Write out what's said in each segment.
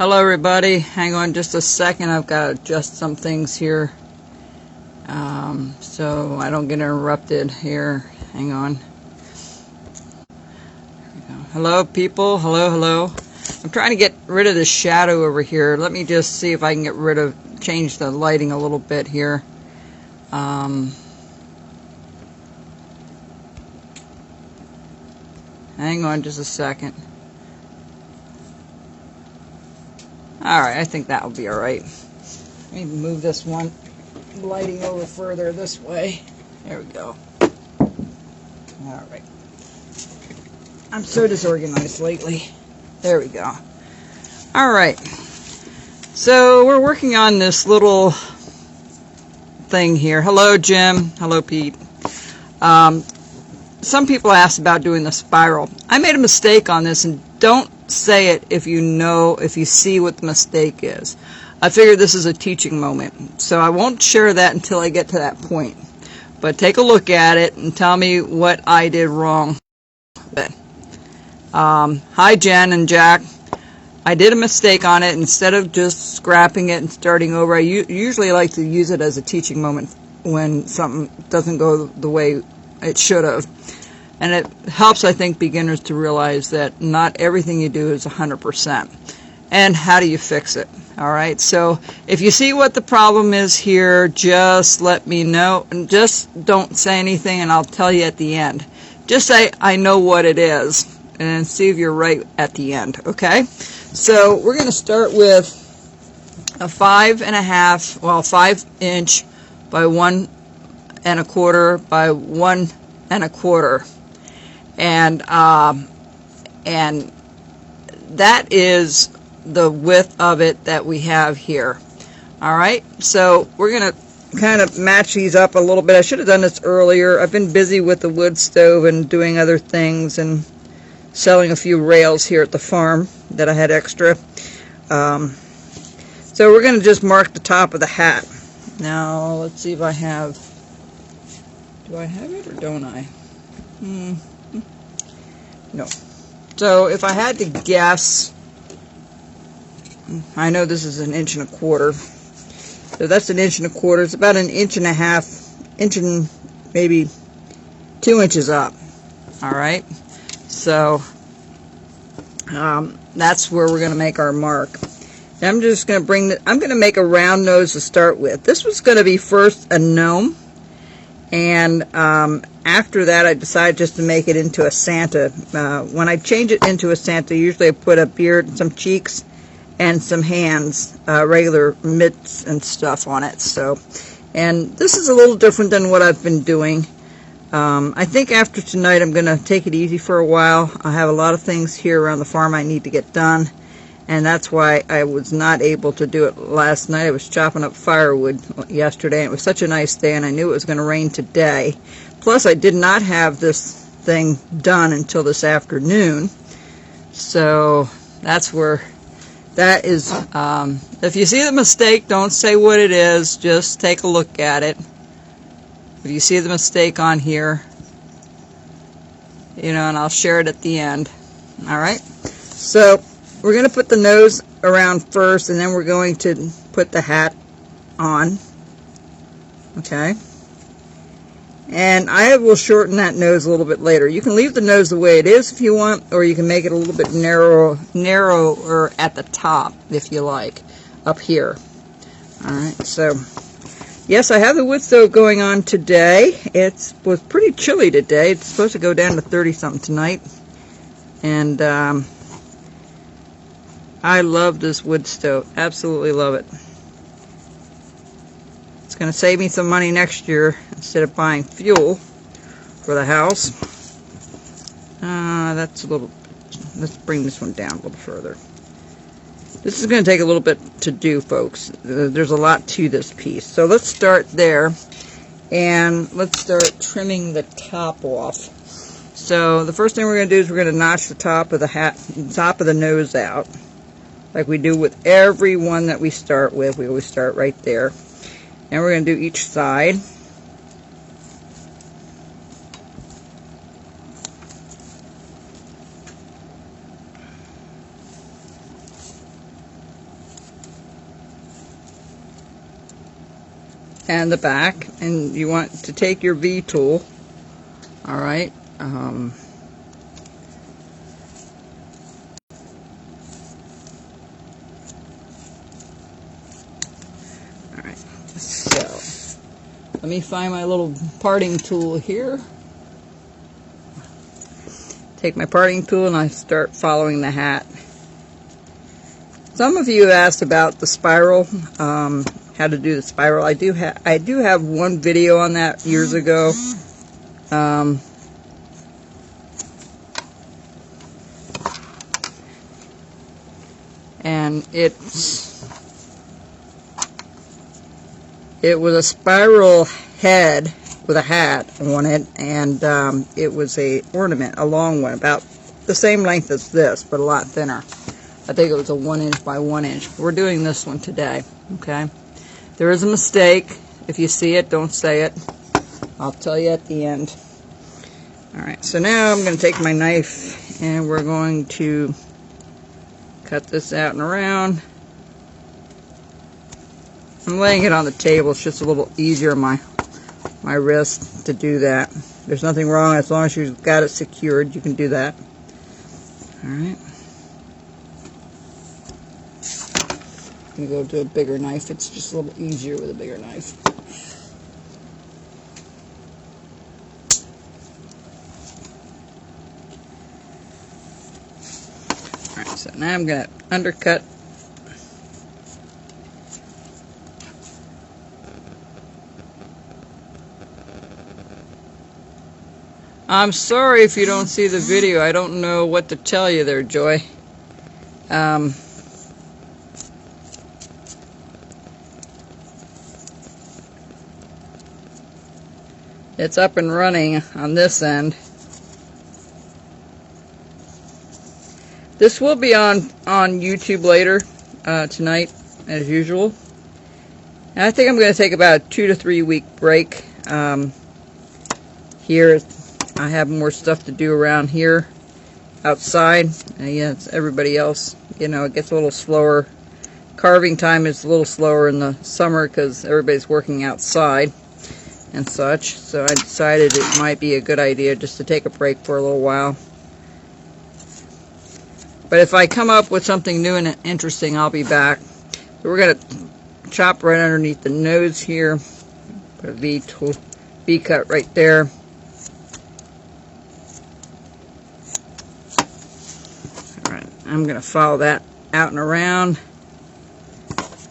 Hello everybody, hang on just a second, I've got to adjust some things here so I don't get interrupted here. Hang on. There we go. Hello people, hello. I'm trying to get rid of the shadow over here. Let me just see if I can change the lighting a little bit here. Hang on just a second. Alright, I think that will be alright. Let me move this one lighting over further this way. There we go. Alright. I'm so disorganized lately. There we go. Alright. So we're working on this little thing here. Hello Jim. Hello Pete. Some people asked about doing the spiral. I made a mistake on this, and don't say it if you see what the mistake is. I figured this is a teaching moment, so I won't share that until I get to that point. But take a look at it and tell me what I did wrong. Hi Jen and Jack. I did a mistake on it. Instead of just scrapping it and starting over, I usually like to use it as a teaching moment when something doesn't go the way it should have. And it helps, I think, beginners to realize that not everything you do is 100%. And how do you fix it? Alright, so if you see what the problem is here, just let me know. And just don't say anything, and I'll tell you at the end. Just say, I know what it is, and then see if you're right at the end, okay? So we're going to start with a 5 inch by 1 1/4 by 1 1/4. And that is the width of it that we have here. Alright, so we're going to kind of match these up a little bit. I should have done this earlier. I've been busy with the wood stove and doing other things and selling a few rails here at the farm that I had extra. So we're going to just mark the top of the hat. Now let's see if I have... Do I have it or don't I? No. So if I had to guess, I know this is 1 1/4 inches. So that's 1 1/4 inches. It's about 1.5 inches, and maybe 2 inches up. Alright. So that's where we're going to make our mark. Now I'm just going to I'm going to make a round nose to start with. This was going to be first a gnome. And after that, I decided just to make it into a Santa. When I change it into a Santa, usually I put a beard, some cheeks, and some hands, regular mitts and stuff on it. So, and this is a little different than what I've been doing. I think after tonight, I'm going to take it easy for a while. I have a lot of things here around the farm I need to get done. And that's why I was not able to do it last night. I was chopping up firewood yesterday, and it was such a nice day, and I knew it was going to rain today. Plus, I did not have this thing done until this afternoon. So that's where that is. If you see the mistake, don't say what it is. Just take a look at it. If you see the mistake on here, and I'll share it at the end. All right. So we're going to put the nose around first, and then we're going to put the hat on. Okay. And I will shorten that nose a little bit later. You can leave the nose the way it is if you want, or you can make it a little bit narrower at the top if you like, up here. Alright, so yes, I have the wood stove going on today. It was pretty chilly today. It's supposed to go down to 30-something tonight. And I love this wood stove. Absolutely love it. It's going to save me some money next year instead of buying fuel for the house. That's a little... Let's bring this one down a little further. This is going to take a little bit to do, folks. There's a lot to this piece. So let's start there. And let's start trimming the top off. So the first thing we're going to do is we're going to notch the top of the hat, top of the nose out. Like we do with every one that we start with. We always start right there. And we're going to do each side. and the back, and you want to take your V tool. All right. All right. So let me find my little parting tool here. Take my parting tool and I start following the hat. Some of you asked about the spiral, how to do the spiral. I do have one video on that years ago. And it was a spiral head with a hat on it, and it was a ornament, a long one, about the same length as this, but a lot thinner. I think it was a 1 inch by 1 inch. We're doing this one today, okay? There is a mistake. If you see it, don't say it. I'll tell you at the end. Alright, so now I'm going to take my knife and we're going to cut this out and around. I'm laying it on the table. It's just a little easier on my wrist to do that. There's nothing wrong as long as you've got it secured. You can do that. Alright. I'm going to go to a bigger knife. It's just a little easier with a bigger knife. Alright, so now I'm going to undercut. I'm sorry if you don't see the video. I don't know what to tell you there, Joy. It's up and running on this end. This will be on YouTube later tonight, as usual. And I think I'm going to take about a 2 to 3 week break. Here, I have more stuff to do around here, outside. Yeah, it's everybody else. You know, it gets a little slower. Carving time is a little slower in the summer because everybody's working outside and such. So I decided it might be a good idea just to take a break for a little while. But if I come up with something new and interesting, I'll be back. So we're going to chop right underneath the nose here. Put a V cut right there. Alright, I'm going to follow that out and around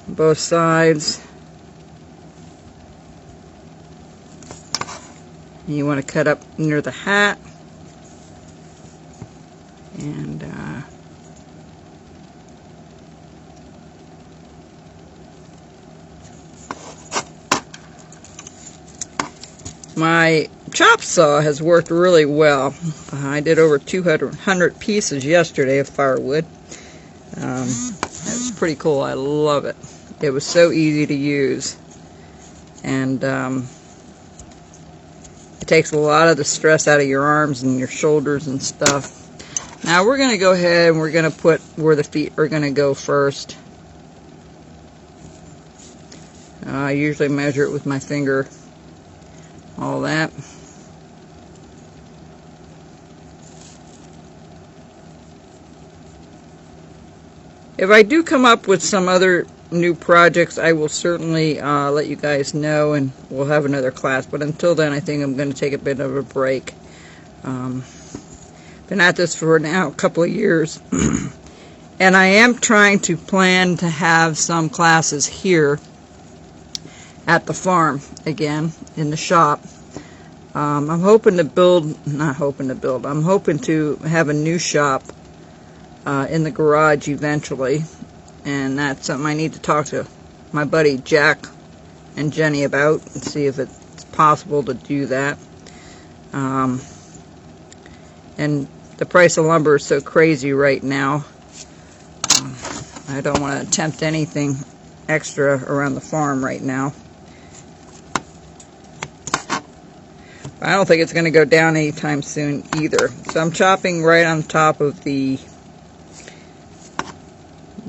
both sides. You want to cut up near the hat, and my chop saw has worked really well. I did over 200 pieces yesterday of firewood. It was pretty cool. I love it. It was so easy to use, and it takes a lot of the stress out of your arms and your shoulders and stuff. Now we're going to go ahead and we're going to put where the feet are going to go first. I usually measure it with my finger. All that. If I do come up with some other new projects, I will certainly let you guys know, and we'll have another class. But until then, I think I'm going to take a bit of a break. Been at this for now a couple of years. And I am trying to plan to have some classes here at the farm again, in the shop. I'm hoping to I'm hoping to have a new shop in the garage eventually, and that's something I need to talk to my buddy Jack and Jenny about and see if it's possible to do that. And the price of lumber is so crazy right now. I don't want to attempt anything extra around the farm right now. I don't think it's going to go down anytime soon either. So I'm chopping right on top of the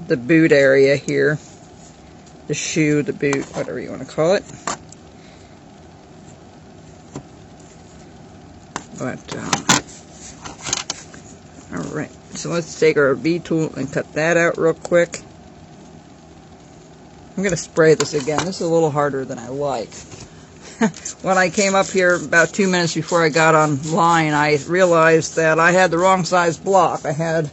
boot area here. The shoe, the boot, whatever you want to call it. But, alright, so let's take our V tool and cut that out real quick. I'm going to spray this again. This is a little harder than I like. When I came up here about 2 minutes before I got online, I realized that I had the wrong size block. I had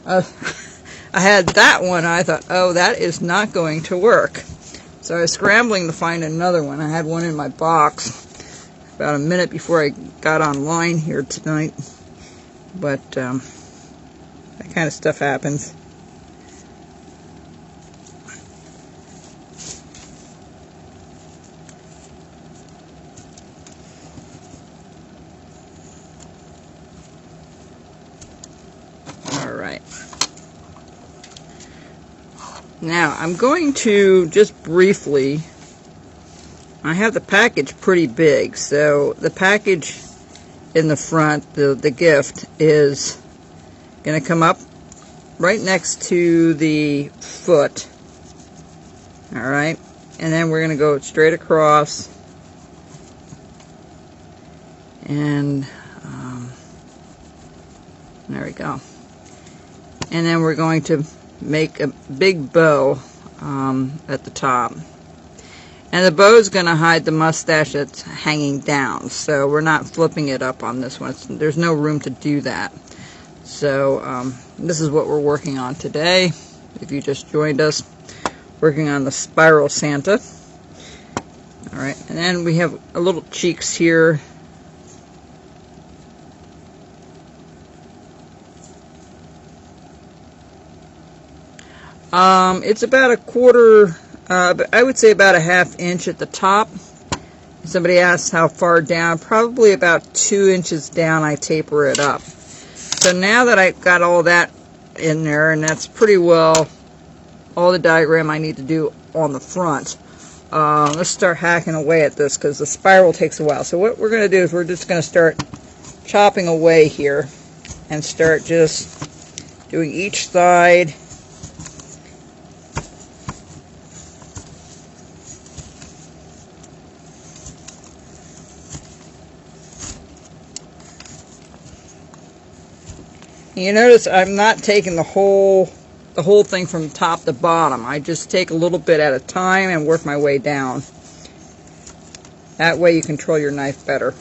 that one. I thought, oh, that is not going to work. So I was scrambling to find another one. I had one in my box about a minute before I got online here tonight. But that kind of stuff happens. Alright. Now, I'm going to just briefly, I have the package pretty big, so the package in the front, the gift, is going to come up right next to the foot. Alright, and then we're going to go straight across, and there we go. And then we're going to make a big bow at the top. And the bow is going to hide the mustache that's hanging down, so we're not flipping it up on this one. There's no room to do that. So this is what we're working on today. If you just joined us, working on the spiral Santa. Alright, and then we have a little cheeks here. It's about a quarter, I would say about a ½ inch at the top. Somebody asked how far down. Probably about 2 inches down I taper it up. So now that I've got all that in there, and that's pretty well all the diagram I need to do on the front, let's start hacking away at this because the spiral takes a while. So what we're going to do is we're just going to start chopping away here and start just doing each side. You notice I'm not taking the whole thing from top to bottom. I just take a little bit at a time and work my way down. That way you control your knife better.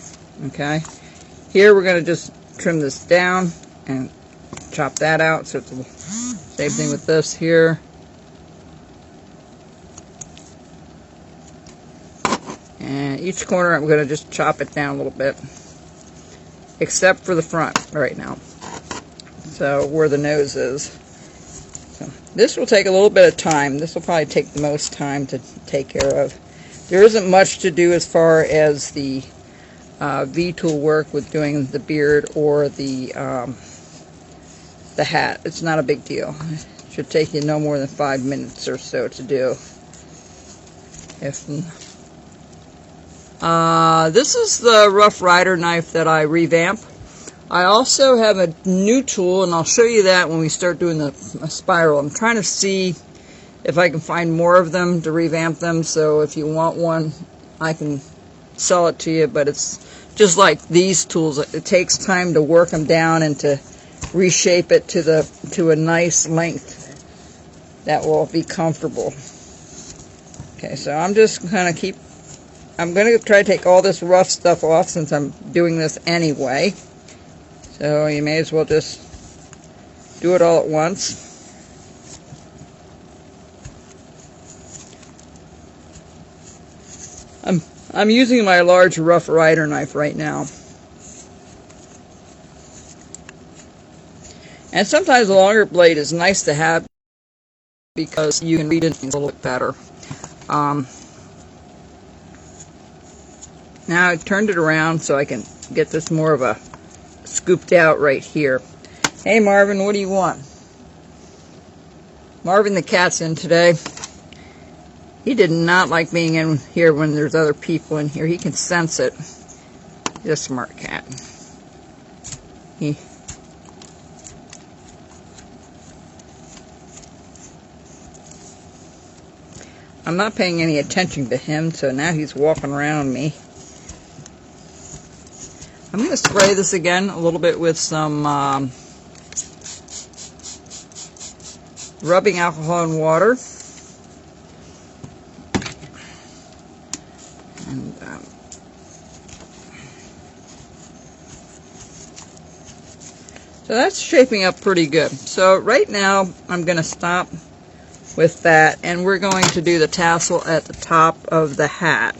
Okay? Here we're going to just trim this down and chop that out. So it's the same thing with this here. And each corner I'm going to just chop it down a little bit. Except for the front right now. So where the nose is. So this will take a little bit of time. This will probably take the most time to take care of. There isn't much to do as far as the V-tool work with doing the beard or the hat. It's not a big deal. It should take you no more than 5 minutes or so to do. This is the Rough Rider knife that I revamped. I also have a new tool, and I'll show you that when we start doing the spiral. I'm trying to see if I can find more of them to revamp them, so if you want one, I can sell it to you, but it's just like these tools. It takes time to work them down and to reshape it to a nice length that will be comfortable. Okay, so I'm just going to I'm going to try to take all this rough stuff off since I'm doing this anyway. So you may as well just do it all at once. I'm using my large Rough Rider knife right now. And sometimes a longer blade is nice to have because you can read it a little bit better. Now I turned it around so I can get this more of a scooped out right here. Hey Marvin, what do you want? Marvin the cat's in today. He did not like being in here when there's other people in here. He can sense it. He's a smart cat. I'm not paying any attention to him, so now he's walking around me. I'm going to spray this again a little bit with some rubbing alcohol and water. And so that's shaping up pretty good. So right now I'm going to stop with that, and we're going to do the tassel at the top of the hat.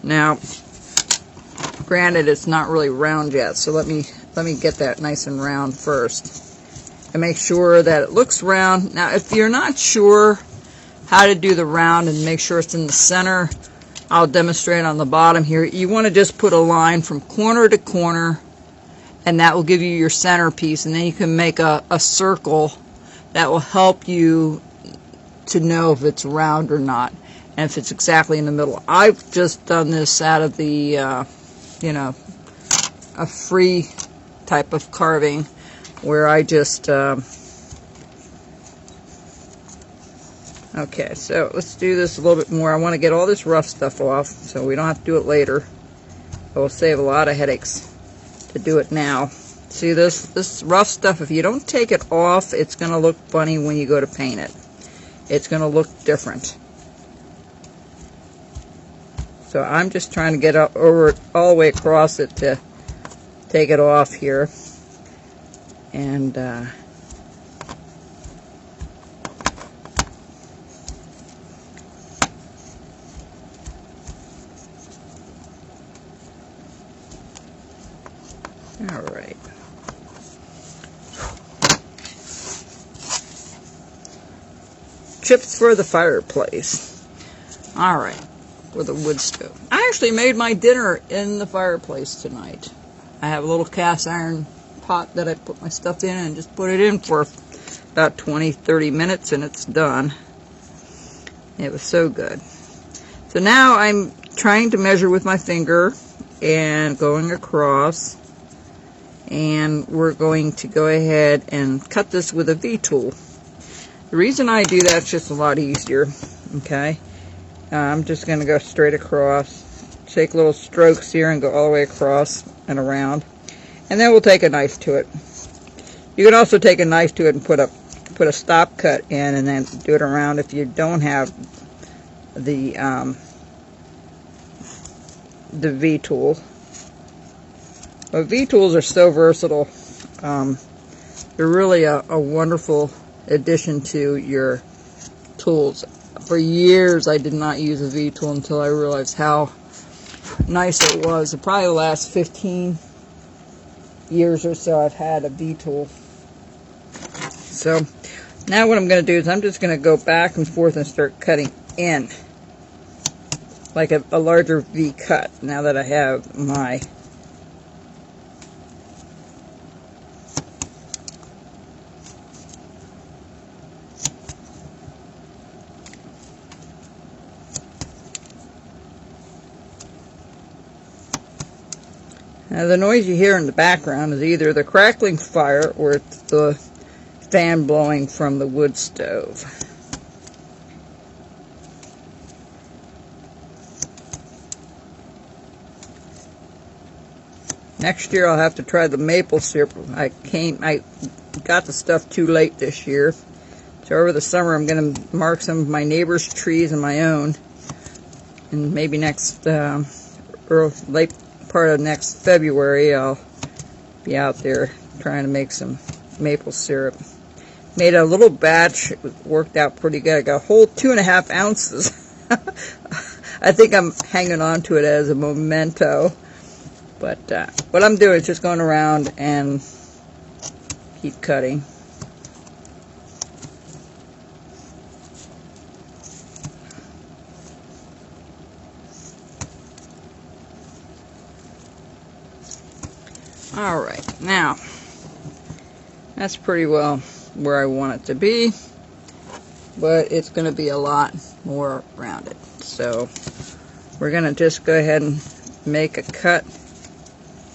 Now, granted, it's not really round yet, so let me get that nice and round first and make sure that it looks round. Now, if you're not sure how to do the round and make sure it's in the center, I'll demonstrate on the bottom here. You want to just put a line from corner to corner, and that will give you your centerpiece, and then you can make a circle that will help you to know if it's round or not, and if it's exactly in the middle. I've just done this out of the you know, a free type of carving where I just okay, so let's do this a little bit more. I want to get all this rough stuff off so we don't have to do it later. It will save a lot of headaches to do it now. See this rough stuff, if you don't take it off, it's going to look funny when you go to paint it. It's going to look different. So I'm just trying to get up over all the way across it to take it off here. And all right. Chips for the fireplace. All right. For the wood stove. I actually made my dinner in the fireplace tonight. I have a little cast iron pot that I put my stuff in and just put it in for about 20-30 minutes and it's done. It was so good. So now I'm trying to measure with my finger and going across, and we're going to go ahead and cut this with a V-tool. The reason I do that is just a lot easier. Okay, I'm just going to go straight across, take little strokes here and go all the way across and around, and then we'll take a knife to it. You can also take a knife to it and put a stop cut in and then do it around if you don't have the V-tool. But V-tools are so versatile. They're really a wonderful addition to your tools. For years I did not use a V-tool until I realized how nice it was. Probably the last 15 years or so I've had a V-tool. So now what I'm going to do is I'm just going to go back and forth and start cutting in like a larger V cut now that I have my Now the noise you hear in the background is either the crackling fire or it's the fan blowing from the wood stove. Next year I'll have to try the maple syrup. I got the stuff too late this year. So over the summer I'm going to mark some of my neighbors' trees and my own. And maybe next late part of next February I'll be out there trying to make some maple syrup. Made a little batch. It worked out pretty good. I got a whole 2.5 ounces. I think I'm hanging on to it as a memento. But what I'm doing is just going around and keep cutting. Alright, now that's pretty well where I want it to be, but it's going to be a lot more rounded. So we're going to just go ahead and make a cut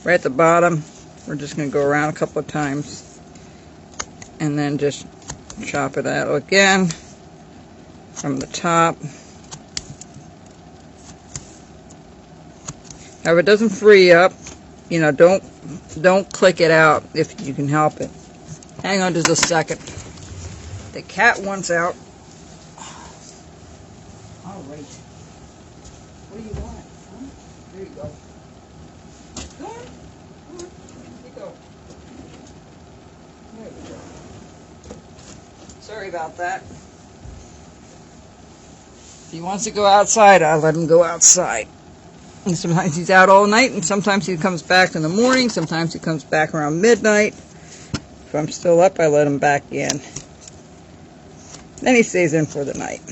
right at the bottom. We're just going to go around a couple of times and then just chop it out again from the top. Now if it doesn't free up, you know, don't click it out if you can help it. Hang on just a second. The cat wants out. All right. What do you want? Huh? There you go. Go on. Come on. There you go. There you go. Sorry about that. If he wants to go outside, I'll let him go outside. And sometimes he's out all night, and sometimes he comes back in the morning, sometimes he comes back around midnight. If I'm still up, I let him back in. Then he stays in for the night.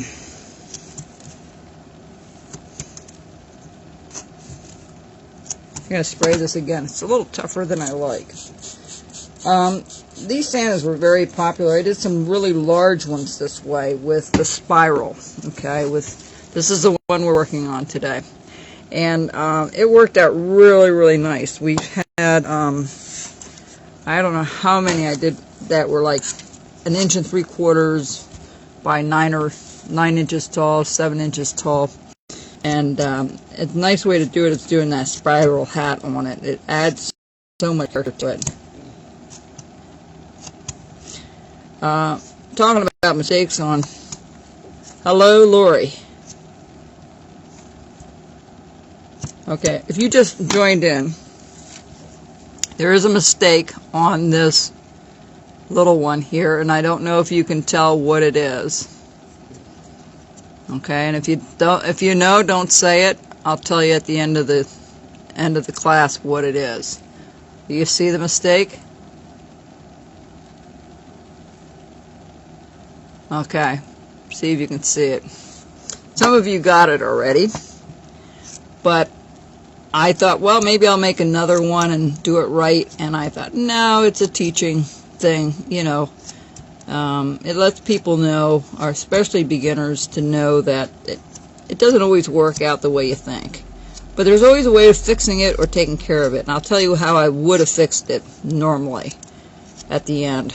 I'm going to spray this again. It's a little tougher than I like. These Santas were very popular. I did some really large ones this way with the spiral. Okay, this is the one we're working on today. And it worked out really, really nice. We've had, I don't know how many I did that were like 1 3/4 inches by 9 inches tall, 7 inches tall. And it's a nice way to do it is doing that spiral hat on it. It adds so much character to it. Talking about mistakes on. Hello, Lori. Okay, if you just joined in, there is a mistake on this little one here, and I don't know if you can tell what it is. Okay, and if you know, don't say it. I'll tell you at the end of the class what it is. Do you see the mistake? Okay, see if you can see it. Some of you got it already, but I thought, well, maybe I'll make another one and do it right, and I thought, no, it's a teaching thing, you know. It lets people know, or especially beginners, to know that it doesn't always work out the way you think. But there's always a way of fixing it or taking care of it, and I'll tell you how I would have fixed it normally at the end.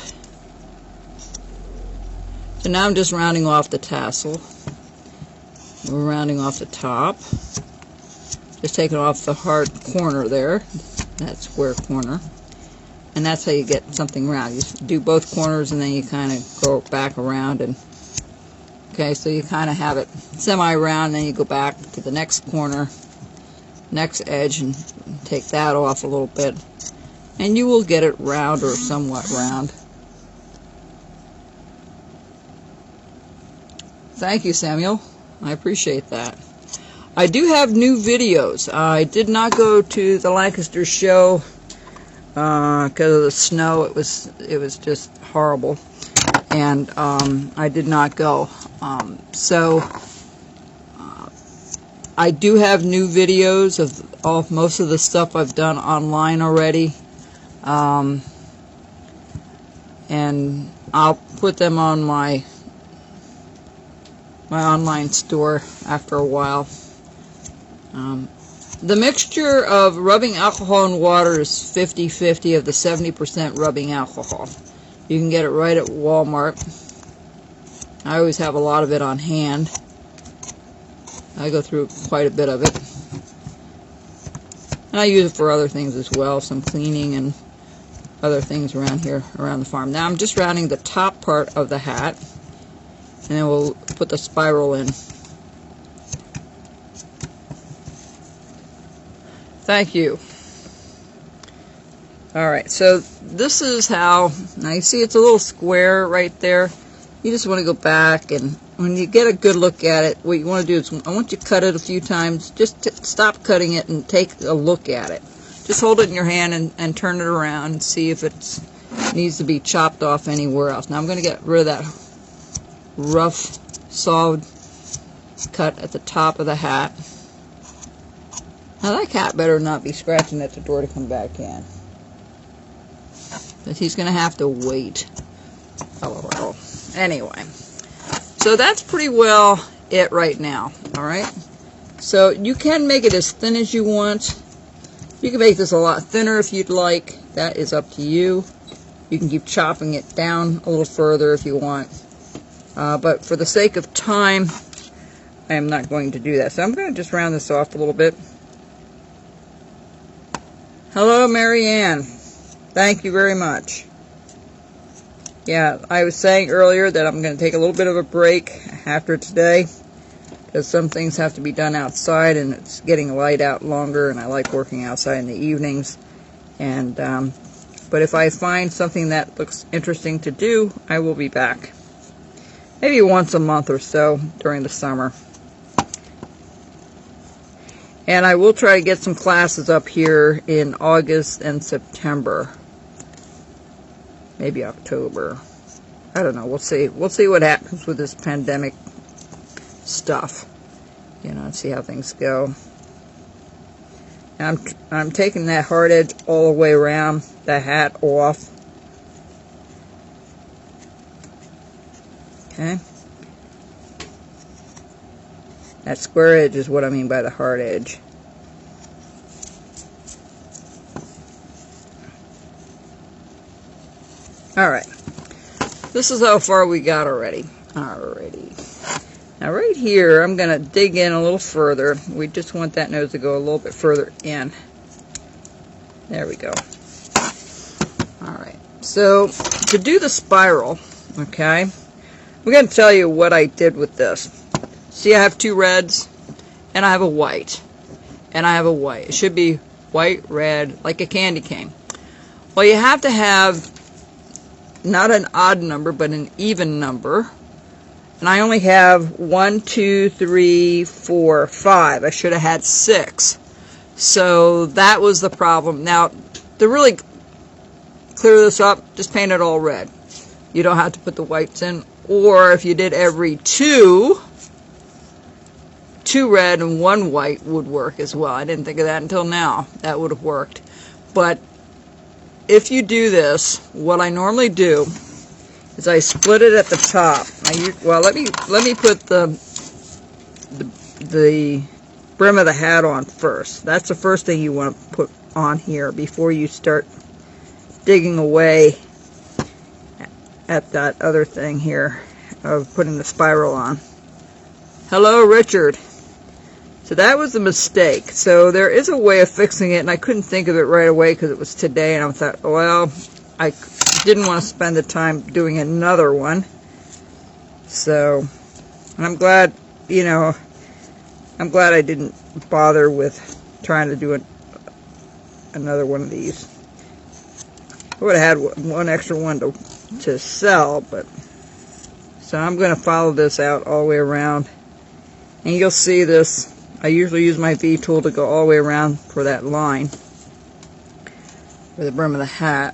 So now I'm just rounding off the tassel. We're rounding off the top. Just taking off the hard corner there, that square corner. And that's how you get something round. You do both corners and then you kind of go back around. And okay, so you kind of have it semi-round, then you go back to the next corner, next edge, and take that off a little bit. And you will get it round or somewhat round. Thank you, Samuel. I appreciate that. I do have new videos. I did not go to the Lancaster show because of the snow. It was just horrible, and I did not go. So I do have new videos of most of the stuff I've done online already, and I'll put them on my online store after a while. The mixture of rubbing alcohol and water is 50-50 of the 70% rubbing alcohol. You can get it right at Walmart. I always have a lot of it on hand. I go through quite a bit of it. And I use it for other things as well, some cleaning and other things around here, around the farm. Now I'm just rounding the top part of the hat, and then we'll put the spiral in. Thank you. Alright, so this is how, now you see it's a little square right there. You just want to go back, and when you get a good look at it, what you want to do is, I want you to cut it a few times. Just stop cutting it and take a look at it. Just hold it in your hand and turn it around and see if it needs to be chopped off anywhere else. Now I'm going to get rid of that rough, solid cut at the top of the hat. Now that cat better not be scratching at the door to come back in. But he's going to have to wait. Oh, anyway. So that's pretty well it right now. Alright? So you can make it as thin as you want. You can make this a lot thinner if you'd like. That is up to you. You can keep chopping it down a little further if you want. But for the sake of time, I am not going to do that. So I'm going to just round this off a little bit. Hello, Marianne. Thank you very much. Yeah, I was saying earlier that I'm going to take a little bit of a break after today because some things have to be done outside and it's getting light out longer and I like working outside in the evenings. And but if I find something that looks interesting to do, I will be back. Maybe once a month or so during the summer. And I will try to get some classes up here in August and September. Maybe October. I don't know. We'll see. We'll see what happens with this pandemic stuff. You know, and see how things go. And I'm taking that hard edge all the way around the hat off. Okay. That square edge is what I mean by the hard edge. Alright, this is how far we got already. Alrighty. Now right here, I'm going to dig in a little further. We just want that nose to go a little bit further in. There we go. Alright, so to do the spiral, okay, I'm going to tell you what I did with this. See, I have two reds, and I have a white, and I have a white. It should be white, red, like a candy cane. Well, you have to have not an odd number, but an even number. And I only have 1, 2, 3, 4, 5. I should have had 6. So that was the problem. Now, to really clear this up, just paint it all red. You don't have to put the whites in. Or if you did every two red and 1 white would work as well. I didn't think of that until now. That would have worked. But if you do this, what I normally do is I split it at the top. Well, let me put the brim of the hat on first. That's the first thing you want to put on here before you start digging away at that other thing here of putting the spiral on. Hello, Richard. So that was a mistake. So there is a way of fixing it, and I couldn't think of it right away because it was today, and I thought, well, I didn't want to spend the time doing another one. So, and I'm glad, you know, I'm glad I didn't bother with trying to do another one of these. I would have had one extra one to sell, but so I'm going to follow this out all the way around, and you'll see this. I usually use my V tool to go all the way around for that line for the brim of the hat.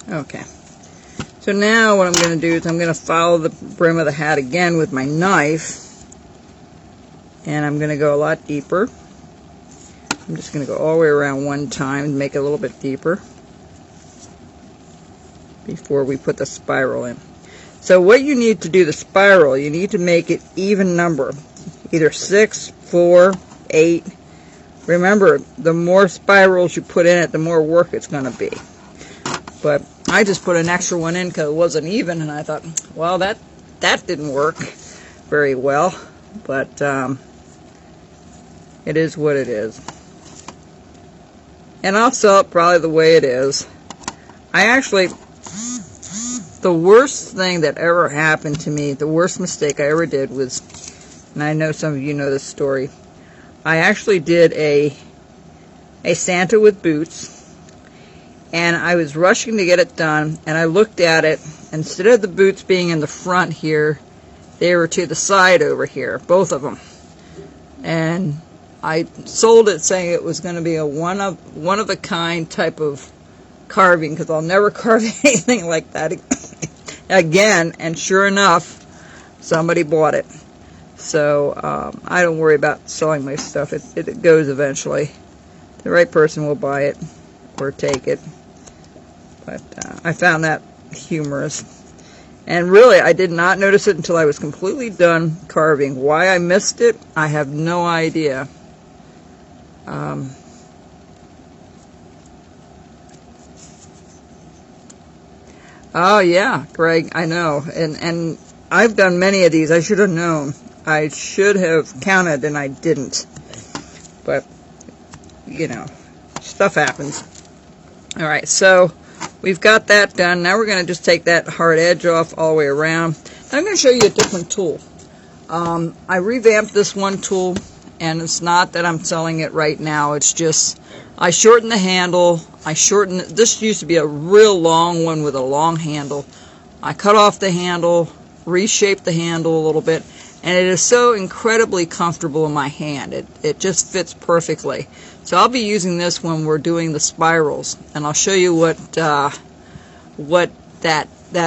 Okay, so now what I'm going to do is I'm going to follow the brim of the hat again with my knife, and I'm going to go a lot deeper. I'm just going to go all the way around one time and make it a little bit deeper before we put the spiral in. So what you need to do the spiral, you need to make it even number, either 6, 4, 8. Remember, the more spirals you put in it, the more work it's going to be. But I just put an extra one in because it wasn't even, and I thought, well, that didn't work very well, but it is what it is. And I'll sell it probably the way it is. The worst thing that ever happened to me, the worst mistake I ever did was, and I know some of you know this story, I actually did a Santa with boots, and I was rushing to get it done, and I looked at it, instead of the boots being in the front here, they were to the side over here, both of them. And I sold it saying it was going to be a one of a kind type of carving, because I'll never carve anything like that again. And sure enough, somebody bought it. So I don't worry about selling my stuff. It goes eventually. The right person will buy it or take it. But I found that humorous. And really, I did not notice it until I was completely done carving. Why I missed it, I have no idea. Oh yeah, Greg, I know. And I've done many of these. I should have known. I should have counted and I didn't. But, you know, stuff happens. All right, so we've got that done. Now we're going to just take that hard edge off all the way around. I'm going to show you a different tool. I revamped this one tool, and it's not that I'm selling it right now. It's just I shortened the handle. This used to be a real long one with a long handle. I cut off the handle, reshaped the handle a little bit, and it is so incredibly comfortable in my hand. It just fits perfectly. So I'll be using this when we're doing the spirals, and I'll show you what that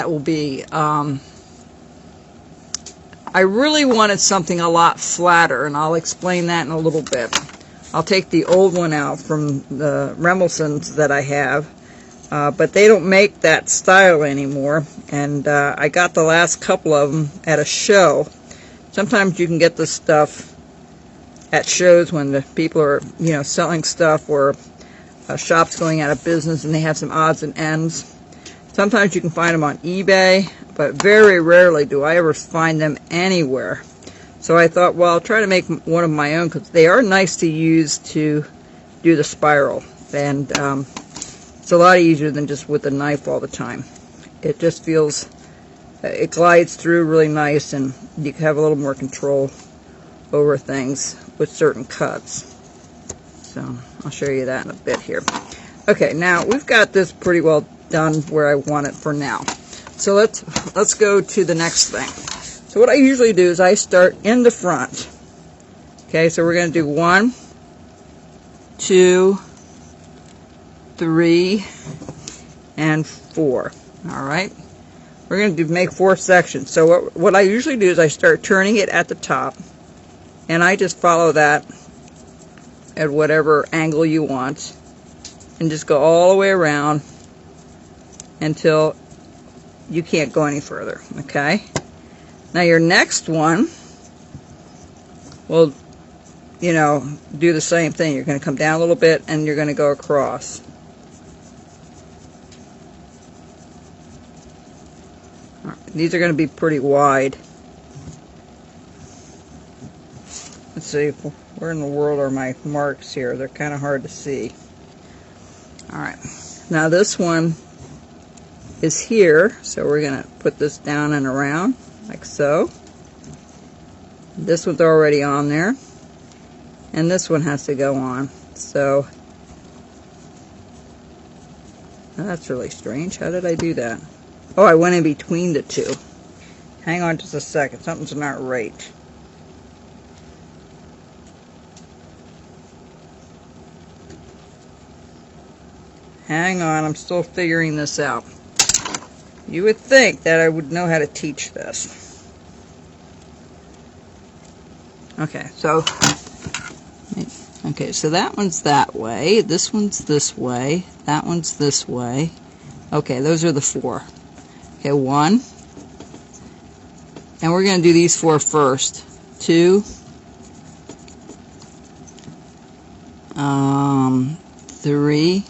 will be. I really wanted something a lot flatter, and I'll explain that in a little bit. I'll take the old one out from the Remingtons that I have, but they don't make that style anymore, and I got the last couple of them at a show. Sometimes you can get this stuff at shows when the people are, you know, selling stuff, or a shop's going out of business and they have some odds and ends. Sometimes you can find them on eBay, but very rarely do I ever find them anywhere. So I thought, well, I'll try to make one of my own, because they are nice to use to do the spiral. And it's a lot easier than just with a knife all the time. It just feels, it glides through really nice, and you can have a little more control over things with certain cuts. So I'll show you that in a bit here. Okay, now we've got this pretty well done where I want it for now. So let's go to the next thing. So what I usually do is I start in the front. Okay, so we're going to do 1, 2, 3, and 4. All right, we're going to make 4 sections. So what I usually do is I start turning it at the top, and I just follow that at whatever angle you want, and just go all the way around until you can't go any further. Okay, now your next one will, you know, do the same thing. You're going to come down a little bit and you're going to go across. All right, these are going to be pretty wide. Let's see, where in the world are my marks here? They're kind of hard to see. All right, now this one is here, so we're going to put this down and around like so. This one's already on there, and this one has to go on. So that's really strange. How did I do that? Oh, I went in between the two. Hang on just a second, something's not right. Hang on, I'm still figuring this out. You would think that I would know how to teach this. Okay, so that one's that way, this one's this way, that one's this way. Okay, those are the 4. Okay, 1. And we're going to do these 4 first. 2. 3.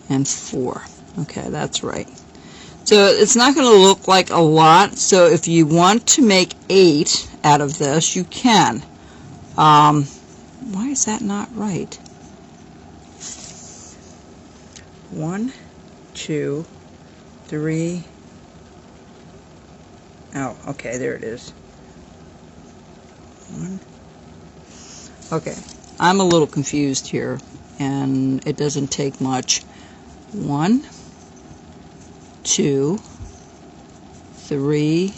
And 4. Okay, that's right. So it's not going to look like a lot. So if you want to make 8 out of this, you can. Why is that not right? 1, 2, 3. Oh, okay, there it is. 1. Okay, I'm a little confused here, and it doesn't take much. 1, 2, 3,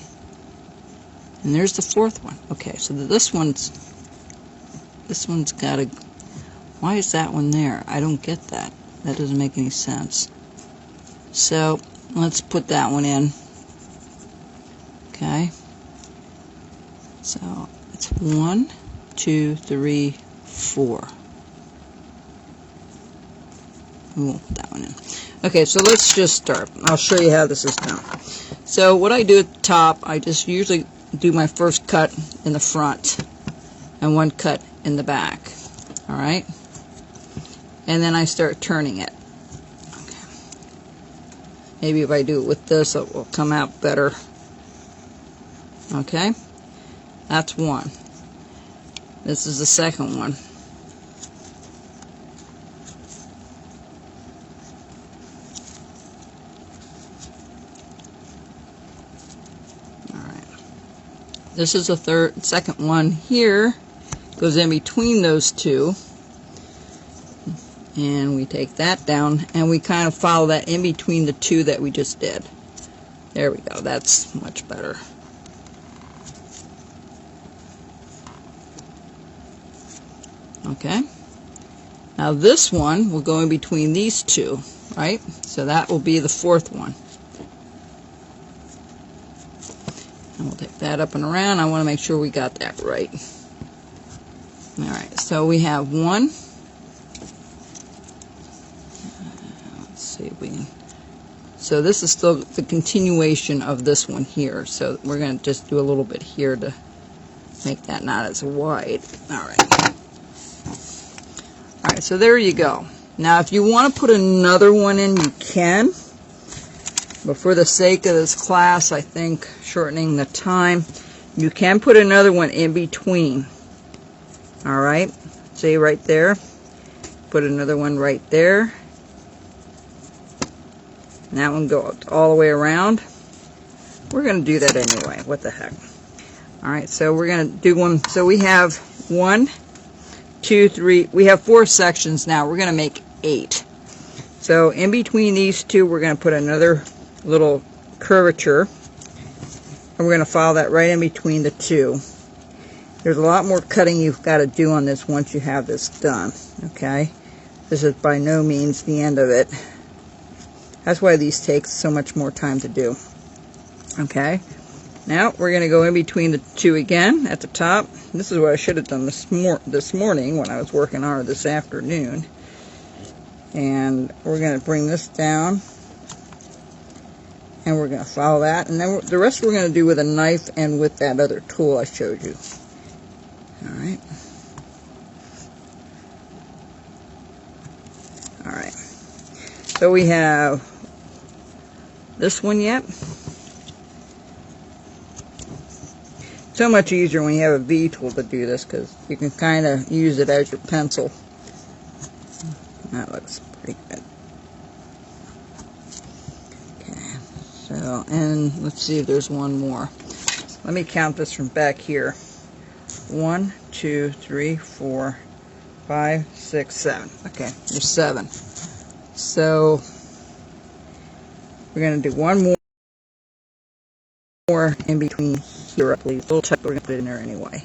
and there's the 4th one. Okay, so this one's got a, why is that one there? I don't get that. That doesn't make any sense. So let's put that one in. Okay, so it's 1, 2, 3, 4. We won't put that one in. Okay, so let's just start. I'll show you how this is done. So what I do at the top, I just usually do my first cut in the front and 1 cut in the back. All right, and then I start turning it. Okay. Maybe if I do it with this, it will come out better. Okay, that's one. This is the second one. This is the second one here, goes in between those two, and we take that down and we kind of follow that in between the two that we just did. There we go, that's much better. Okay, now this one will go in between these two, right? So that will be the fourth one. And we'll take that up and around. I want to make sure we got that right. Alright, so we have one. Let's see if we can. So this is still the continuation of this one here. So we're going to just do a little bit here to make that not as wide. Alright. Alright, so there you go. Now if you want to put another one in, you can. But for the sake of this class, I think shortening the time, you can put another one in between. Alright, see right there? Put another one right there. And that one goes all the way around. We're going to do that anyway. What the heck? Alright, so we're going to do one. So we have 1, 2, 3. We have 4 sections now. We're going to make 8. So in between these two, we're going to put another little curvature, and we're going to follow that right in between the two. There's a lot more cutting you've got to do on this once you have this done. Okay, this is by no means the end of it. That's why these take so much more time to do. Okay, now we're going to go in between the two again at the top. This is what I should have done this morning when I was working on it this afternoon. And we're going to bring this down. And we're going to follow that, and then the rest we're going to do with a knife and with that other tool I showed you. Alright. Alright. So we have this one yet. So much easier when you have a V tool to do this, because you can kind of use it as your pencil. That looks pretty good. So, and let's see if there's one more. Let me count this from back here. 1, 2, 3, 4, 5, 6, 7. Okay, there's 7. So we're going to do one more in between here, I believe. We'll check, we're going to put it in there anyway.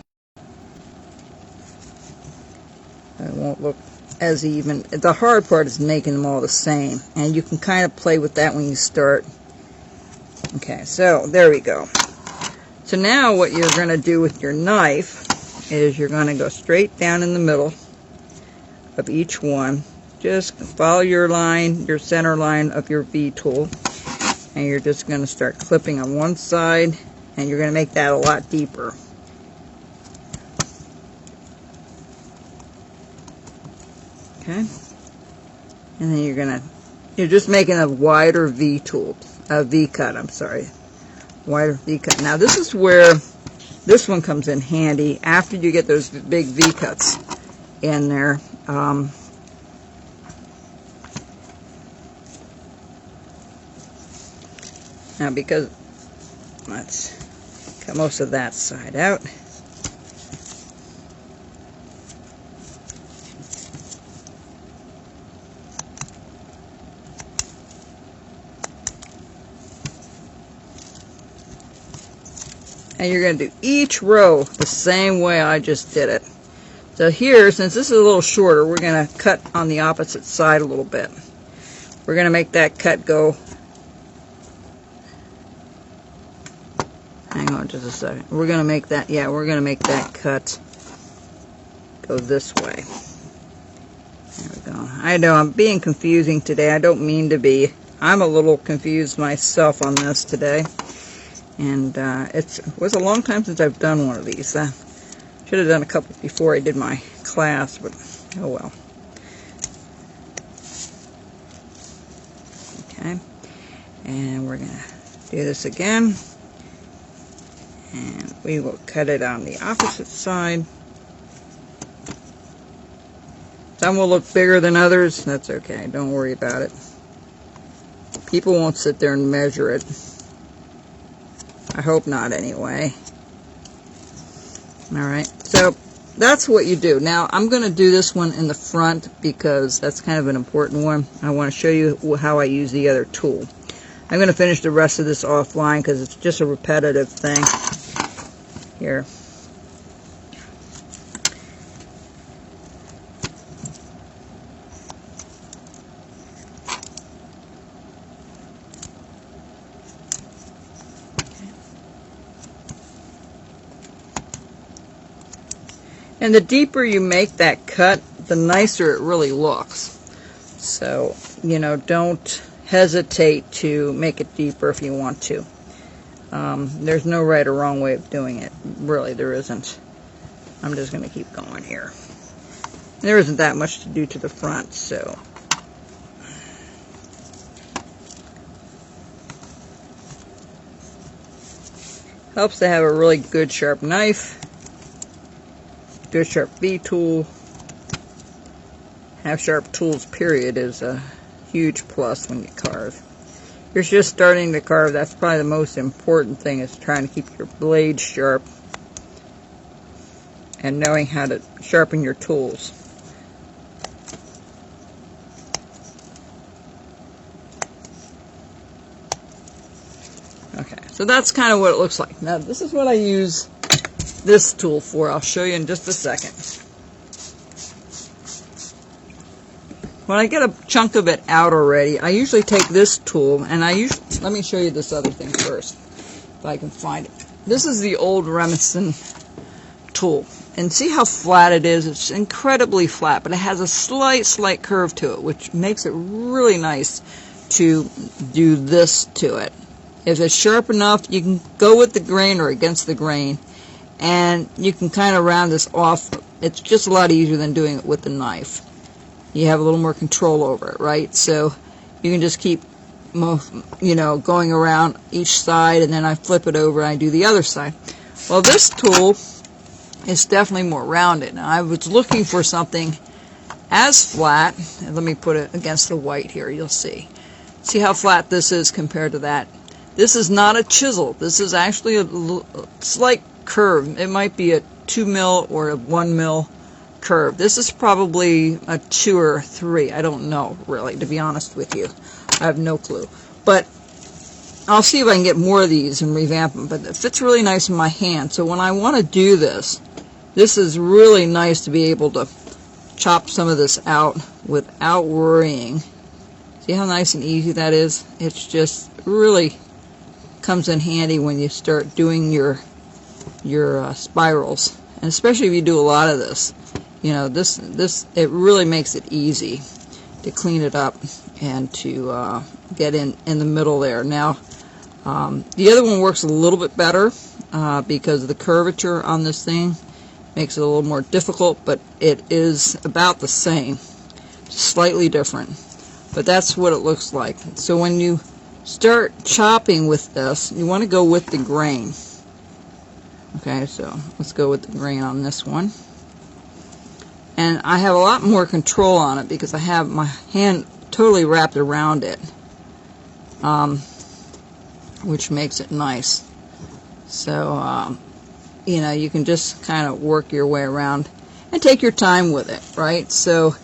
It won't look as even. The hard part is making them all the same, and you can kind of play with that when you start. Okay, so there we go. So now what you're going to do with your knife is you're going to go straight down in the middle of each one. Just follow your line, your center line of your V tool, and you're just going to start clipping on one side, and you're going to make that a lot deeper. Okay, and then you're just making a wider V tool. V cut, I'm sorry. Wider V cut. Now this is where this one comes in handy after you get those big V cuts in there. Now because, let's cut most of that side out. And you're going to do each row the same way I just did it. So here, since this is a little shorter, we're going to cut on the opposite side a little bit. We're going to make that cut go. Hang on just a second. We're going to make that, yeah, we're going to make that cut go this way. There we go. I know I'm being confusing today. I don't mean to be. I'm a little confused myself on this today. And it was a long time since I've done one of these. Should have done a couple before I did my class, but oh well. Okay. And we're going to do this again. And we will cut it on the opposite side. Some will look bigger than others. That's okay. Don't worry about it. People won't sit there and measure it. I hope not, anyway. Alright, so that's what you do. Now, I'm going to do this one in the front because that's kind of an important one. I want to show you how I use the other tool. I'm going to finish the rest of this offline because it's just a repetitive thing. Here. And the deeper you make that cut, the nicer it really looks. So, you know, don't hesitate to make it deeper if you want to. There's no right or wrong way of doing it. Really, there isn't. I'm just going to keep going here. There isn't that much to do to the front, so. Helps to have a really good sharp knife. Good sharp V tool. Have sharp tools, period, is a huge plus when you carve. If you're just starting to carve, that's probably the most important thing, is trying to keep your blade sharp and knowing how to sharpen your tools. Okay, so that's kind of what it looks like. Now, this is what I use this tool for. I'll show you in just a second. When I get a chunk of it out already, I usually take this tool and let me show you this other thing first, if I can find it. This is the old Remington tool. And see how flat it is? It's incredibly flat, but it has a slight curve to it, which makes it really nice to do this to it. If it's sharp enough, you can go with the grain or against the grain, and you can kind of round this off. It's just a lot easier than doing it with the knife. You have a little more control over it, right? So you can just keep, you know, going around each side, and then I flip it over and I do the other side. Well, this tool is definitely more rounded. Now, I was looking for something as flat, and let me put it against the white here, you'll see. See how flat this is compared to that? This is not a chisel. This is actually a slight curve. It might be a 2 mil or a 1 mil curve. This is probably a 2 or 3. I don't know, really, to be honest with you. I have no clue. But I'll see if I can get more of these and revamp them. But it fits really nice in my hand. So when I want to do this, this is really nice to be able to chop some of this out without worrying. See how nice and easy that is? It's just really comes in handy when you start doing your spirals. And especially if you do a lot of this. You know, it really makes it easy to clean it up and to get in the middle there. Now, the other one works a little bit better because the curvature on this thing makes it a little more difficult, but it is about the same, slightly different. But that's what it looks like. So when you start chopping with this, you want to go with the grain. Okay, so let's go with the grain on this one. And I have a lot more control on it because I have my hand totally wrapped around it, which makes it nice. So, you know, you can just kind of work your way around and take your time with it, right? So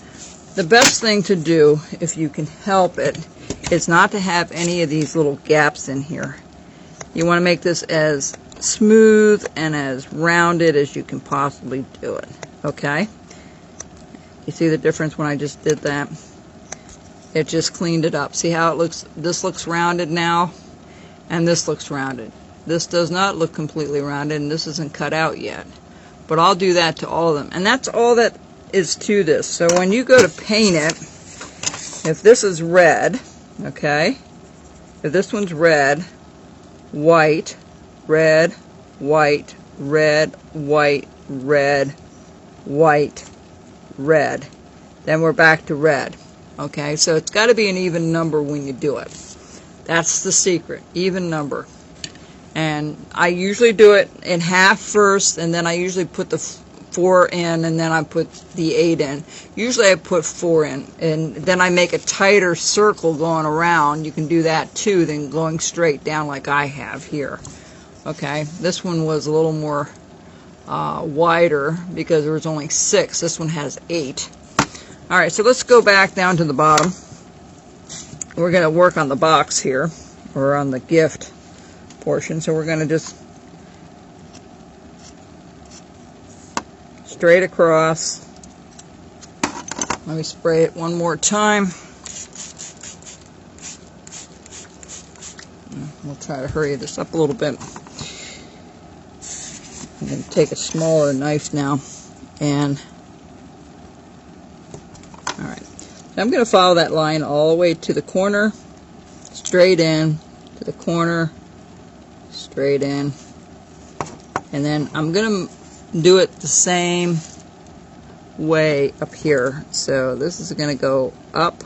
the best thing to do, if you can help it, is not to have any of these little gaps in here. You want to make this as smooth and as rounded as you can possibly do it, okay? You see the difference when I just did that? It just cleaned it up. See how it looks? This looks rounded now, and this looks rounded. This does not look completely rounded, and this isn't cut out yet. But I'll do that to all of them. And that's all that is to this. So when you go to paint it, if this is red, okay? If this one's red, white, red, white, red, white, red, white, red, then we're back to red. Okay, so it's got to be an even number when you do it. That's the secret, even number. And I usually do it in half first, and then I usually put the 4 in, and then I put the 8 in. Usually I put 4 in, and then I make a tighter circle going around. You can do that too than going straight down like I have here. Okay, this one was a little more wider because there was only 6. This one has 8. All right, so let's go back down to the bottom. We're going to work on the box here, or on the gift portion. So we're going to just straight across. Let me spray it one more time. We'll try to hurry this up a little bit. I'm going to take a smaller knife now, and alright, so I'm going to follow that line all the way to the corner, straight in, to the corner, straight in, and then I'm going to do it the same way up here. So this is going to go up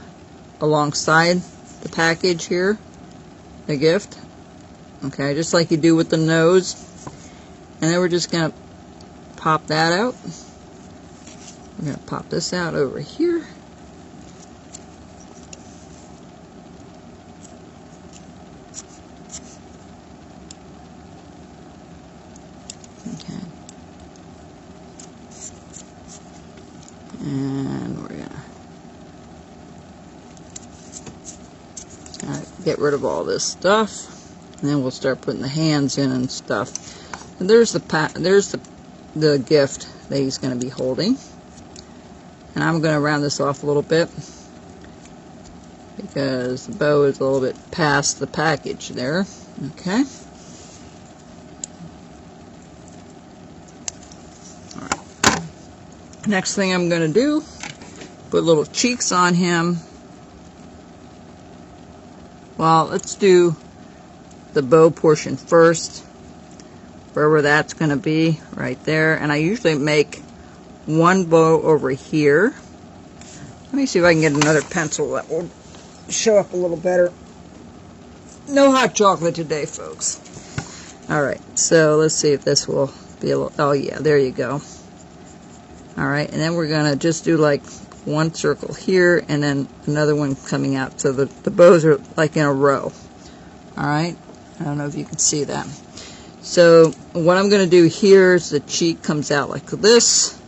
alongside the package here, the gift, okay, just like you do with the nose. And then we're just going to pop that out. We're going to pop this out over here. Okay. And we're going to get rid of all this stuff. And then we'll start putting the hands in and stuff. And there's the gift that he's going to be holding. And I'm going to round this off a little bit because the bow is a little bit past the package there. Okay. All right. Next thing I'm going to do, put little cheeks on him. Well, let's do the bow portion first. Wherever that's going to be, right there. And I usually make one bow over here. Let me see if I can get another pencil that will show up a little better. No hot chocolate today, folks. Alright, so let's see if this will be a little, oh yeah, there you go. Alright, and then we're going to just do like one circle here and then another one coming out. So the bows are like in a row. Alright, I don't know if you can see that. So what I'm going to do here is the cheek comes out like this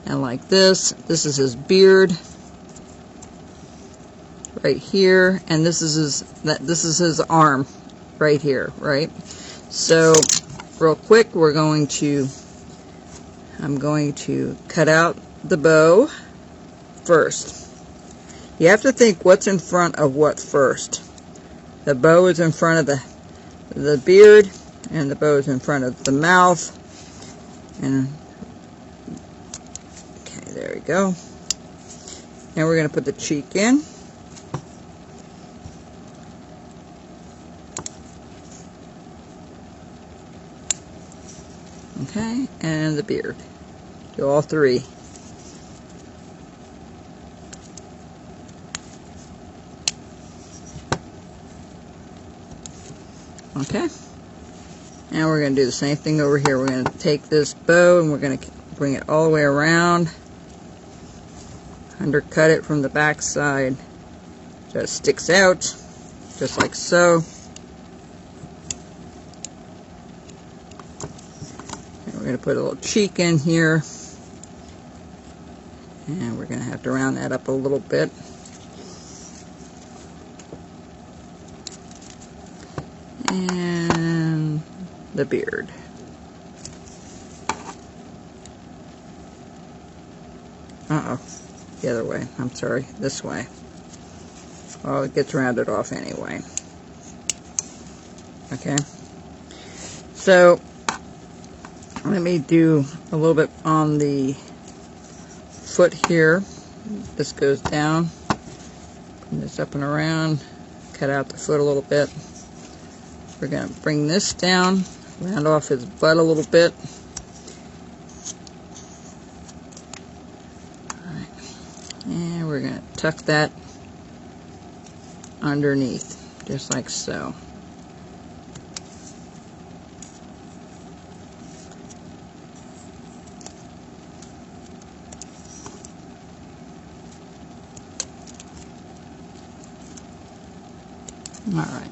and like this. This is his beard right here, and this is his arm right here, right? So real quick, I'm going to cut out the bow first. You have to think what's in front of what first. The bow is in front of the beard, and the bow is in front of the mouth. And okay, there we go. And we're going to put the cheek in. Okay, and the beard. Do all three. Okay. And we're going to do the same thing over here. We're going to take this bow and we're going to bring it all the way around. Undercut it from the back side so it sticks out, just like so. And we're going to put a little cheek in here. And we're going to have to round that up a little bit. And the beard. Uh-oh. The other way. I'm sorry. This way. Well, it gets rounded off anyway. Okay. So, let me do a little bit on the foot here. This goes down. Bring this up and around. Cut out the foot a little bit. We're going to bring this down. Round off his butt a little bit. Alright. And we're going to tuck that underneath. just like so. All right.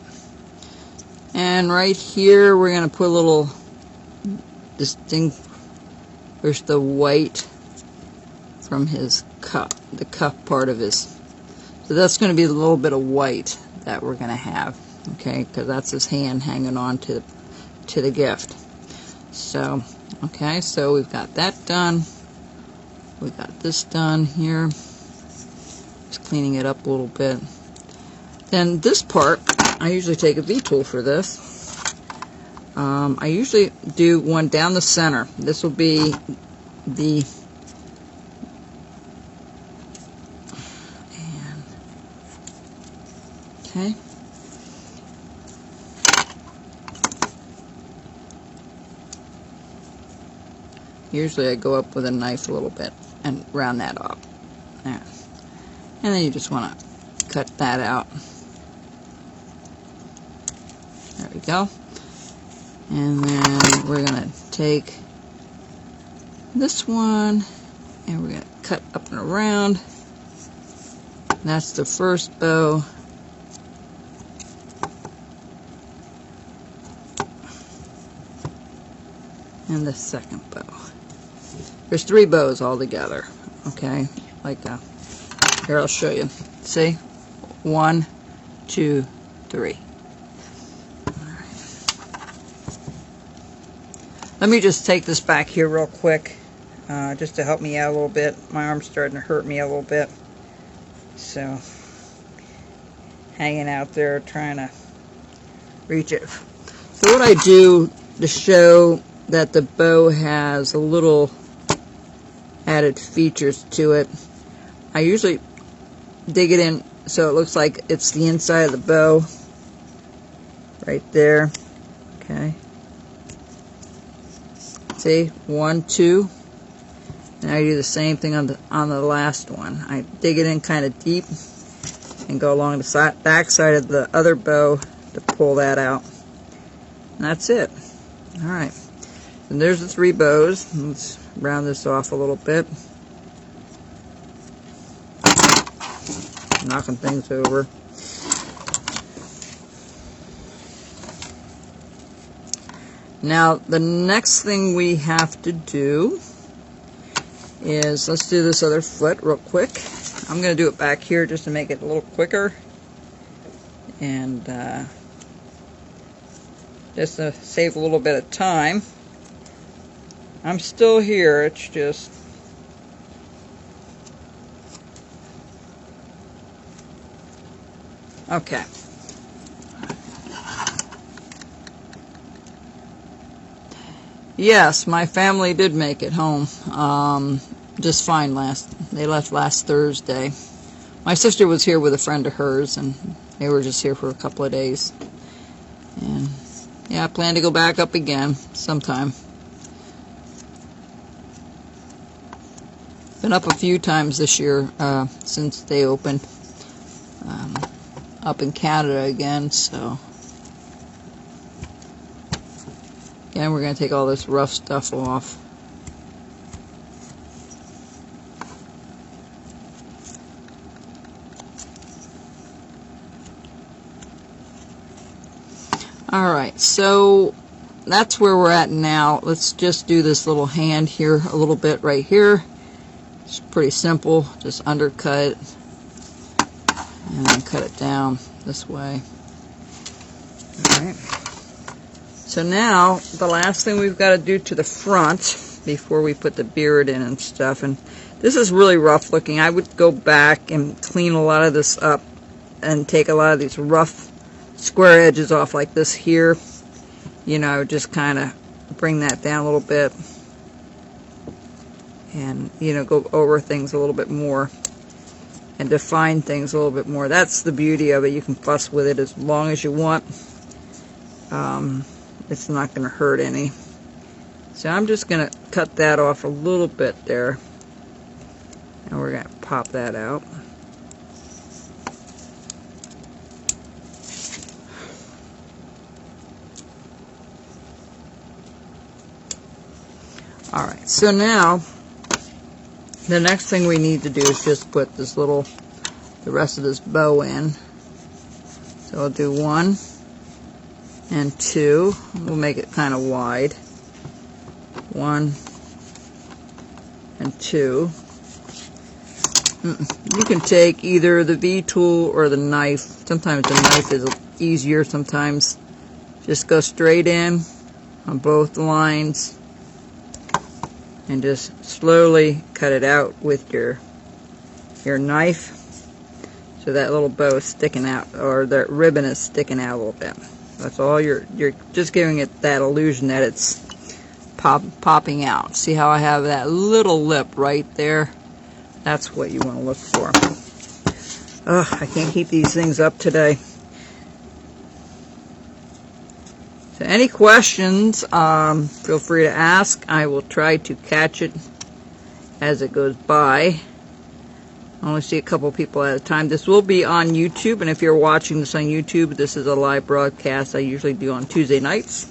And right here, we're going to put a little distinct, there's the white from his cuff, the cuff part of his. So that's going to be a little bit of white that we're going to have, okay, because that's his hand hanging on to the gift. So, okay, so we've got that done. We've got this done here. Just cleaning it up a little bit. Then this part, I usually take a V-tool for this. I usually do one down the center. This will be the okay. Usually I go up with a knife a little bit and round that off. There. And then you just want to cut that out. There we go. And then we're going to take this one and we're going to cut up and around. That's the first bow. And the second bow. There's 3 bows all together, okay? Like here, I'll show you. See? 1, 2, 3. All right. Let me just take this back here real quick, just to help me out a little bit. My arm's starting to hurt me a little bit. So, hanging out there trying to reach it. So what I do to show that the bow has a little added features to it, I usually dig it in so it looks like it's the inside of the bow right there. Okay, see, 1, 2, and I do the same thing on the last one. I dig it in kind of deep and go along the back side of the other bow to pull that out, and that's it. All right. And there's the 3 bows. Let's round this off a little bit. Knocking things over. Now, the next thing we have to do is, let's do this other foot real quick. I'm going to do it back here just to make it a little quicker. And just to save a little bit of time. I'm still here, it's just okay. Yes, my family did make it home just fine. They left last Thursday. My sister was here with a friend of hers, and they were just here for a couple of days. And yeah, I plan to go back up again sometime. Been up a few times this year since they opened up in Canada again, so again we're going to take all this rough stuff off. Alright, so that's where we're at now. Let's just do this little hand here a little bit right here. It's pretty simple, just undercut and then cut it down this way. Alright. So now, the last thing we've got to do to the front before we put the beard in and stuff, and this is really rough looking. I would go back and clean a lot of this up and take a lot of these rough square edges off like this here. You know, just kind of bring that down a little bit. And, you know, go over things a little bit more and define things a little bit more. That's the beauty of it. You can fuss with it as long as you want. It's not going to hurt any. So I'm just going to cut that off a little bit there. And we're going to pop that out. Alright, so now the next thing we need to do is just put this the rest of this bow in. So I'll do 1 and 2. We'll make it kind of wide. 1 and 2. You can take either the V-tool or the knife. Sometimes the knife is easier, sometimes just go straight in on both lines and just slowly cut it out with your knife so that little bow is sticking out, or that ribbon is sticking out a little bit. That's all. You're just giving it that illusion that it's popping out. See how I have that little lip right there? That's what you want to look for. Ugh, I can't keep these things up today. So any questions, feel free to ask. I will try to catch it as it goes by. I only see a couple people at a time. This will be on YouTube, and if you're watching this on YouTube, this is a live broadcast I usually do on Tuesday nights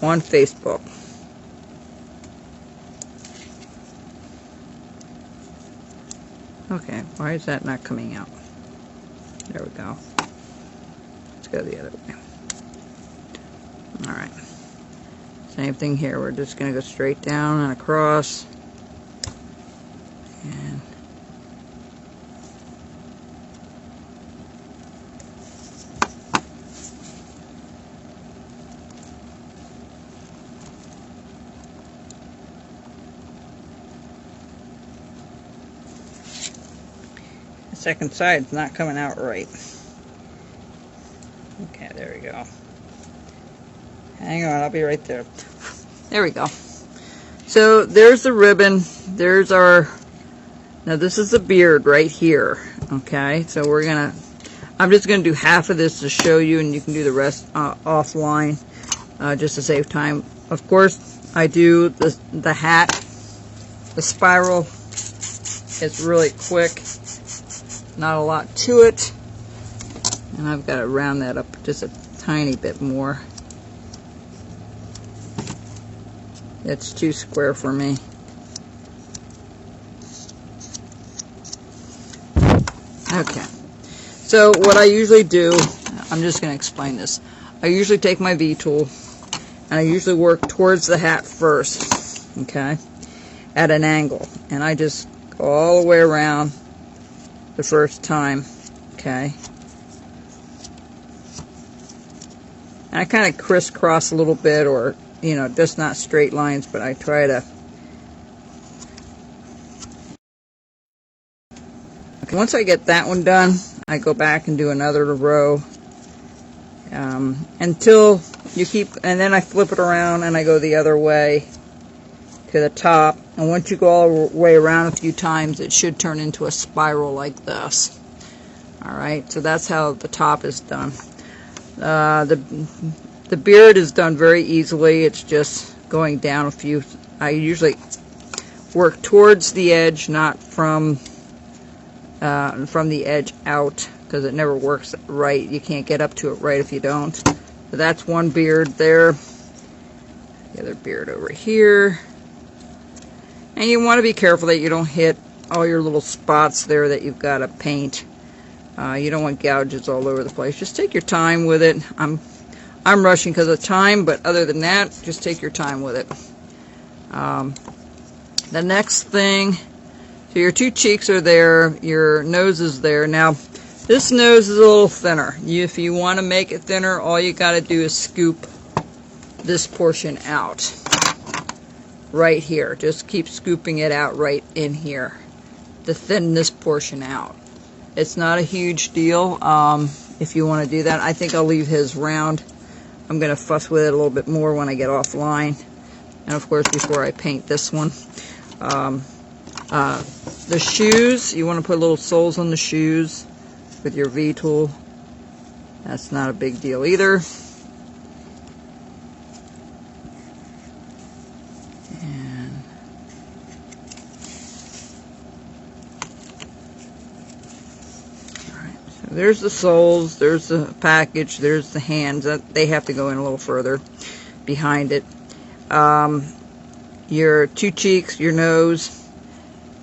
on Facebook. Okay, why is that not coming out? There we go. Let's go the other way. Alright. Same thing here. We're just going to go straight down and across. And the second side's not coming out right. Okay, there we go. Hang on, I'll be right there. There we go. So there's the ribbon. There's our, now this is the beard right here. Okay, so I'm just gonna do half of this to show you, and you can do the rest offline, just to save time. Of course, I do the hat. The spiral is really quick. Not a lot to it. And I've got to round that up just a tiny bit more. It's too square for me. Okay. So what I usually do, I'm just going to explain this. I usually take my V-tool and I usually work towards the hat first, okay, at an angle. And I just go all the way around the first time, okay. And I kind of crisscross a little bit, or just not straight lines, but I try to. Okay, once I get that one done, I go back and do another row until you keep, and then I flip it around and I go the other way to the top. And once you go all the way around a few times, it should turn into a spiral like this. Alright, so that's how the top is done. The beard is done very easily. It's just going down a few. I usually work towards the edge, not from the edge out, because it never works right. You can't get up to it right if you don't. So that's one beard there. The other beard over here. And you want to be careful that you don't hit all your little spots there that you've got to paint. You don't want gouges all over the place. Just take your time with it. I'm rushing because of time, but other than that, just take your time with it. The next thing, so your two cheeks are there, your nose is there. Now, this nose is a little thinner. If you want to make it thinner, all you got to do is scoop this portion out. Right here. Just keep scooping it out right in here to thin this portion out. It's not a huge deal if you want to do that. I think I'll leave his round. I'm going to fuss with it a little bit more when I get offline. And of course before I paint this one. The shoes, you want to put little soles on the shoes with your V-tool. That's not a big deal either. There's the soles, there's the package, there's the hands. They have to go in a little further behind it. your two cheeks, your nose,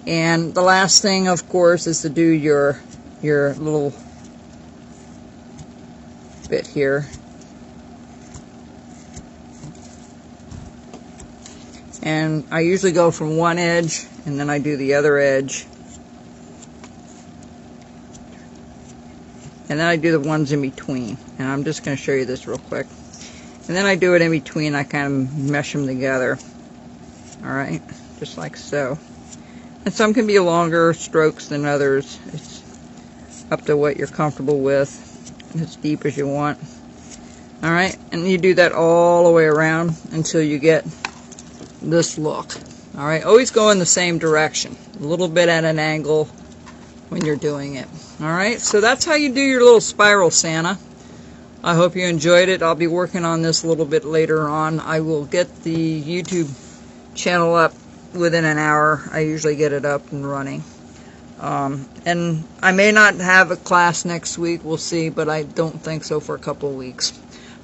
and the last thing, of course, is to do your little bit here. And I usually go from one edge and then I do the other edge. And then I do the ones in between. And I'm just going to show you this real quick. And then I do it in between. I kind of mesh them together. Alright, just like so. And some can be longer strokes than others. It's up to what you're comfortable with. As deep as you want. Alright, and you do that all the way around until you get this look. Alright, always go in the same direction. A little bit at an angle when you're doing it. Alright, so that's how you do your little spiral Santa. I hope you enjoyed it. I'll be working on this a little bit later on. I will get the YouTube channel up within an hour. I usually get it up and running. And I may not have a class next week. We'll see, but I don't think so for a couple of weeks.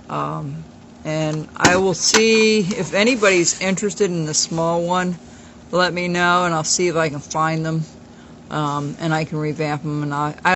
And I will see if anybody's interested in the small one. Let me know, and I'll see if I can find them. And I can revamp them. And I